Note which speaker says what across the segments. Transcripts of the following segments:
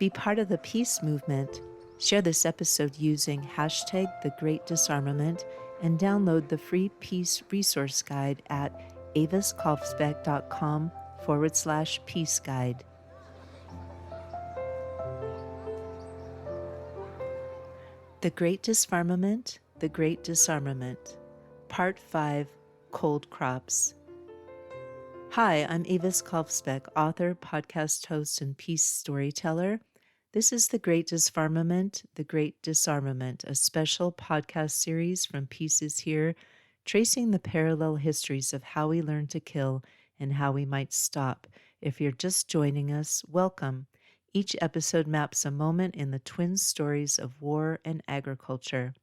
Speaker 1: Be part of the peace movement. Share this episode using hashtag The Great Disarmament and download the free peace resource guide at aviskalfsbeek.com/peace guide. The Great Disfarmament, The Great Disarmament, Part 5, Cold Crops. Hi, I'm Avis Kalfsbeek, author, podcast host, and peace storyteller. This is The Great Disfarmament, The Great Disarmament, a special podcast series from Pieces Here, tracing the parallel histories of how we learn to kill and how we might stop. If you're just joining us, welcome. Each episode maps a moment in the twin stories of war and agriculture.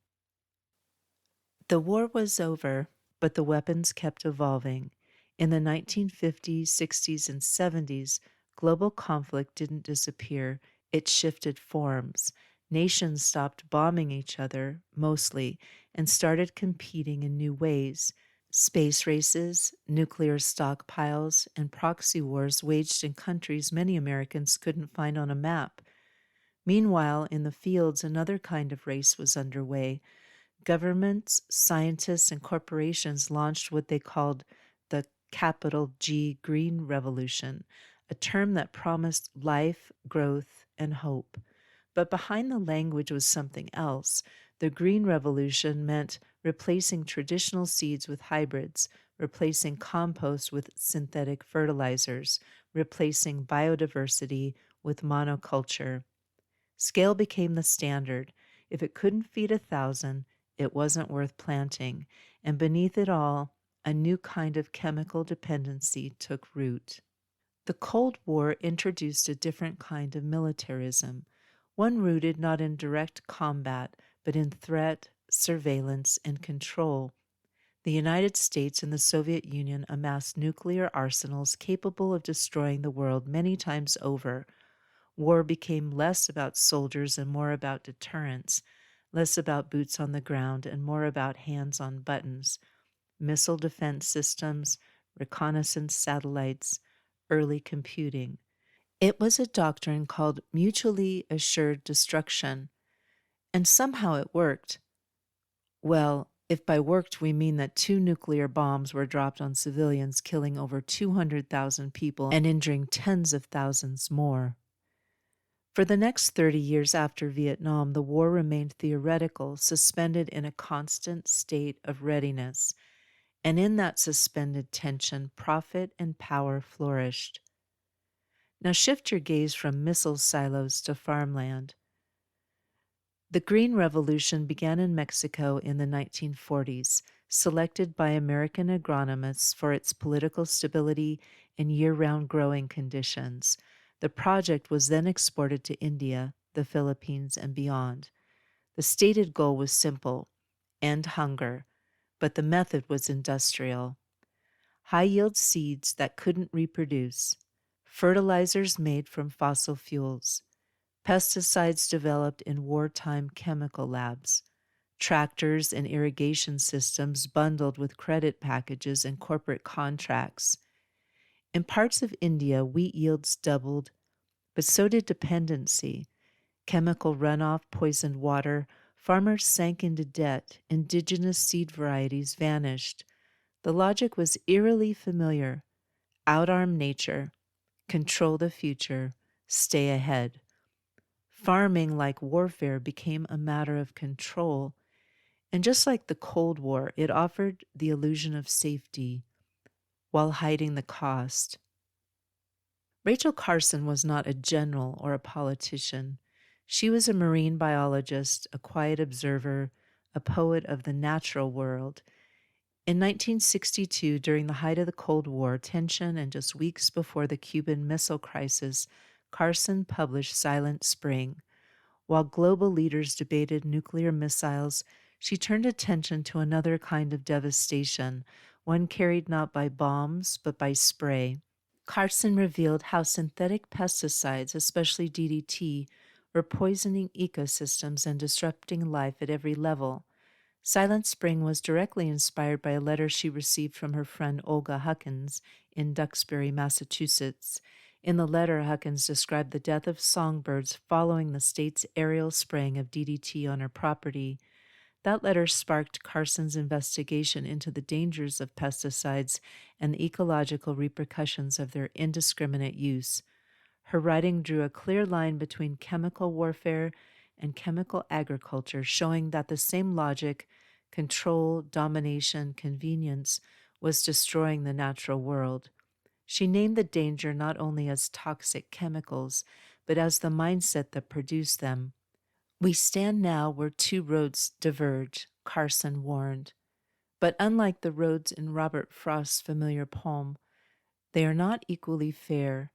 Speaker 1: The war was over, but the weapons kept evolving. In the 1950s, 60s, and 70s, global conflict didn't disappear. It shifted forms. Nations stopped bombing each other, mostly, and started competing in new ways. Space races, nuclear stockpiles, and proxy wars waged in countries many Americans couldn't find on a map. Meanwhile, in the fields, another kind of race was underway. Governments, scientists, and corporations launched what they called the capital G Green Revolution, a term that promised life, growth, and hope. But behind the language was something else. The Green Revolution meant replacing traditional seeds with hybrids, replacing compost with synthetic fertilizers, replacing biodiversity with monoculture. Scale became the standard. If it couldn't feed 1,000, it wasn't worth planting. And beneath it all, a new kind of chemical dependency took root. The Cold War introduced a different kind of militarism, one rooted not in direct combat, but in threat, surveillance, and control. The United States and the Soviet Union amassed nuclear arsenals capable of destroying the world many times over. War became less about soldiers and more about deterrence, less about boots on the ground and more about hands on buttons, missile defense systems, reconnaissance satellites, early computing. It was a doctrine called mutually assured destruction, and somehow it worked. Well, if by worked we mean that 2 nuclear bombs were dropped on civilians, killing over 200,000 people and injuring tens of thousands more. For the next 30 years after Vietnam, the war remained theoretical, suspended in a constant state of readiness. And in that suspended tension, profit and power flourished. Now shift your gaze from missile silos to farmland. The Green Revolution began in Mexico in the 1940s, selected by American agronomists for its political stability and year-round growing conditions. The project was then exported to India, the Philippines, and beyond. The stated goal was simple: end hunger, but the method was industrial. High-yield seeds that couldn't reproduce, fertilizers made from fossil fuels, pesticides developed in wartime chemical labs, tractors and irrigation systems bundled with credit packages and corporate contracts. In parts of India, wheat yields doubled, but so did dependency. Chemical runoff poisoned water, farmers sank into debt, indigenous seed varieties vanished. The logic was eerily familiar: outarm nature, control the future, stay ahead. Farming, like warfare, became a matter of control, and just like the Cold War, it offered the illusion of safety while hiding the cost. Rachel Carson was not a general or a politician. She was a marine biologist, a quiet observer, a poet of the natural world. In 1962, during the height of the Cold War tension and just weeks before the Cuban Missile Crisis, Carson published Silent Spring. While global leaders debated nuclear missiles, she turned attention to another kind of devastation, one carried not by bombs but by spray. Carson revealed how synthetic pesticides, especially DDT, were poisoning ecosystems and disrupting life at every level. Silent Spring was directly inspired by a letter she received from her friend Olga Huckins in Duxbury, Massachusetts. In the letter, Huckins described the death of songbirds following the state's aerial spraying of DDT on her property. That letter sparked Carson's investigation into the dangers of pesticides and the ecological repercussions of their indiscriminate use. Her writing drew a clear line between chemical warfare and chemical agriculture, showing that the same logic, control, domination, convenience, was destroying the natural world. She named the danger not only as toxic chemicals, but as the mindset that produced them. "We stand now where two roads diverge," Carson warned. But unlike the roads in Robert Frost's familiar poem, they are not equally fair.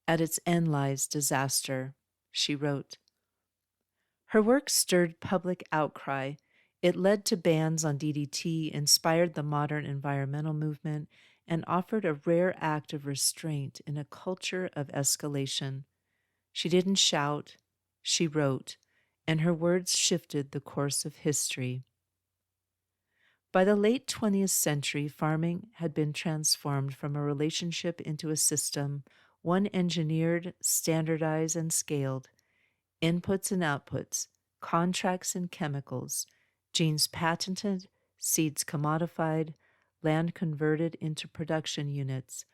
Speaker 1: At its end lies disaster, she wrote. Her work stirred public outcry. It led to bans on DDT, inspired the modern environmental movement, and offered a rare act of restraint in a culture of escalation. She didn't shout, she wrote, and her words shifted the course of history. By the late 20th century, farming had been transformed from a relationship into a system, one engineered, standardized, and scaled. Inputs and outputs, contracts and chemicals, genes patented, seeds commodified, land converted into production units.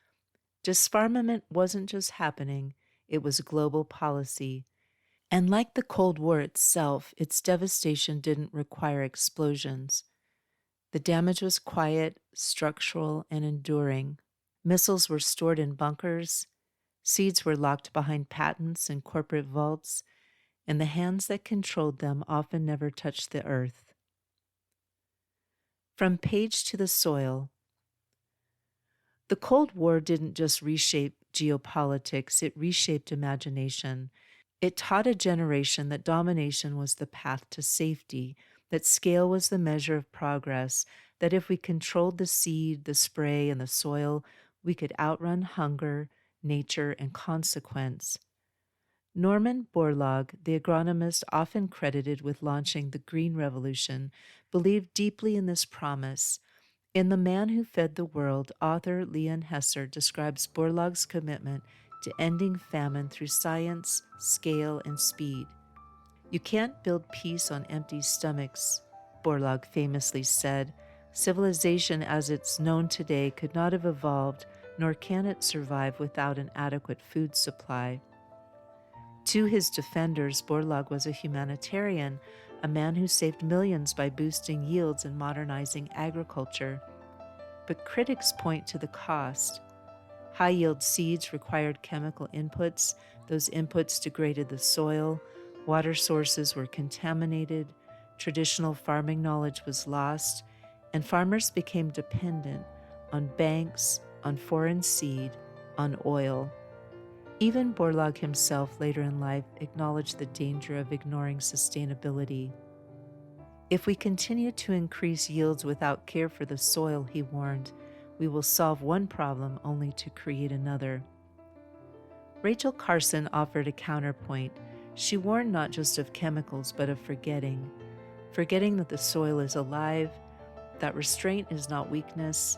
Speaker 1: Disfarmament wasn't just happening, it was global policy. And like the Cold War itself, its devastation didn't require explosions. The damage was quiet, structural, and enduring. Missiles were stored in bunkers, seeds were locked behind patents and corporate vaults, and the hands that controlled them often never touched the earth. From page to the soil. The Cold War didn't just reshape geopolitics, it reshaped imagination. It taught a generation that domination was the path to safety, that scale was the measure of progress, that if we controlled the seed, the spray, and the soil, we could outrun hunger, nature, and consequence. Norman Borlaug, the agronomist often credited with launching the Green Revolution, believed deeply in this promise. In The Man Who Fed the World, author Leon Hesser describes Borlaug's commitment to ending famine through science, scale, and speed. "You can't build peace on empty stomachs," Borlaug famously said. "Civilization as it's known today could not have evolved, nor can it survive without an adequate food supply." To his defenders, Borlaug was a humanitarian, a man who saved millions by boosting yields and modernizing agriculture. But critics point to the cost. High-yield seeds required chemical inputs. Those inputs degraded the soil. Water sources were contaminated. Traditional farming knowledge was lost, and farmers became dependent on banks, on foreign seed, on oil. Even Borlaug himself later in life acknowledged the danger of ignoring sustainability. "If we continue to increase yields without care for the soil," he warned, "we will solve one problem only to create another." Rachel Carson offered a counterpoint. She warned not just of chemicals, but of forgetting that the soil is alive, that restraint is not weakness,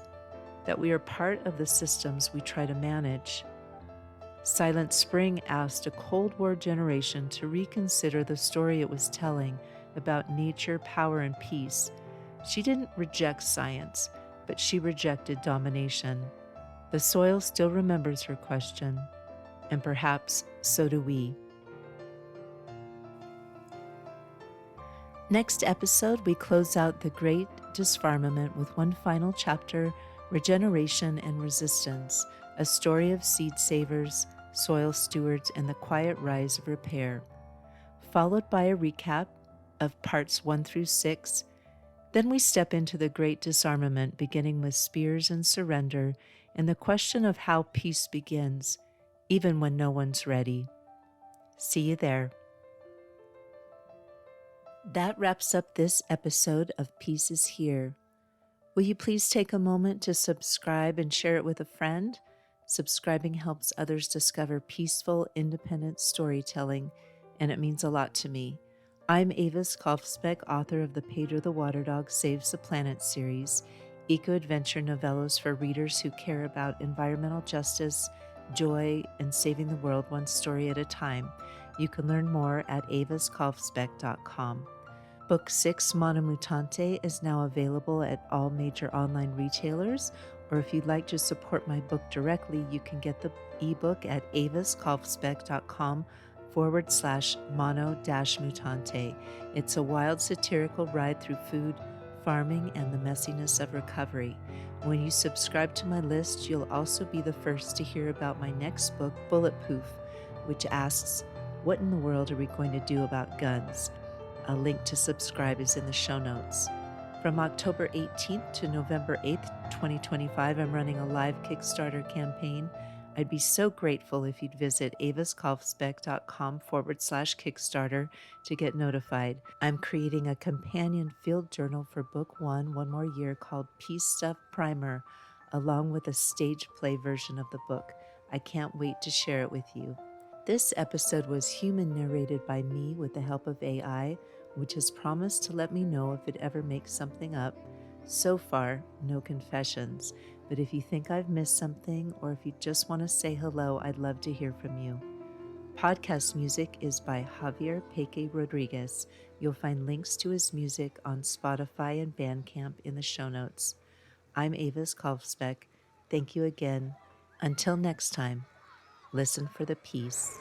Speaker 1: that we are part of the systems we try to manage. Silent Spring asked a Cold War generation to reconsider the story it was telling about nature, power, and peace. She didn't reject science, but she rejected domination. The soil still remembers her question, and perhaps so do we. Next episode, we close out the Great Disfarmament with one final chapter, Regeneration and Resistance, a story of seed savers, soil stewards, and the quiet rise of repair, followed by a recap of parts 1 through 6. Then we step into the Great Disarmament, beginning with spears and surrender, and the question of how peace begins, even when no one's ready. See you there. That wraps up this episode of Peace is Here. Will you please take a moment to subscribe and share it with a friend? Subscribing helps others discover peaceful, independent storytelling, and it means a lot to me. I'm Avis Kalfsbeek, author of the Pedro the Water Dog Saves the Planet series, eco-adventure novellas for readers who care about environmental justice, joy, and saving the world one story at a time. You can learn more at aviskalfsbeek.com. Book 6 Monomutante is now available at all major online retailers, or if you'd like to support my book directly, you can get the ebook at aviskalfsbeek.com/mono-mutante. It's a wild satirical ride through food, farming, and the messiness of recovery. When you subscribe to my list, you'll also be the first to hear about my next book, Bulletproof, which asks, what in the world are we going to do about guns? A link to subscribe is in the show notes. From October 18th to November 8th, 2025, I'm running a live Kickstarter campaign. I'd be so grateful if you'd visit aviskalfsbeek.com/Kickstarter to get notified. I'm creating a companion field journal for Book 1, One More Year, called Peace Stuff Primer, along with a stage play version of the book. I can't wait to share it with you. This episode was human narrated by me with the help of AI, which has promised to let me know if it ever makes something up. So far, no confessions, but if you think I've missed something or if you just want to say hello, I'd love to hear from you. Podcast music is by Javier Peque Rodriguez. You'll find links to his music on Spotify and Bandcamp in the show notes. I'm Avis Kalfsbeek. Thank you again. Until next time, listen for the peace.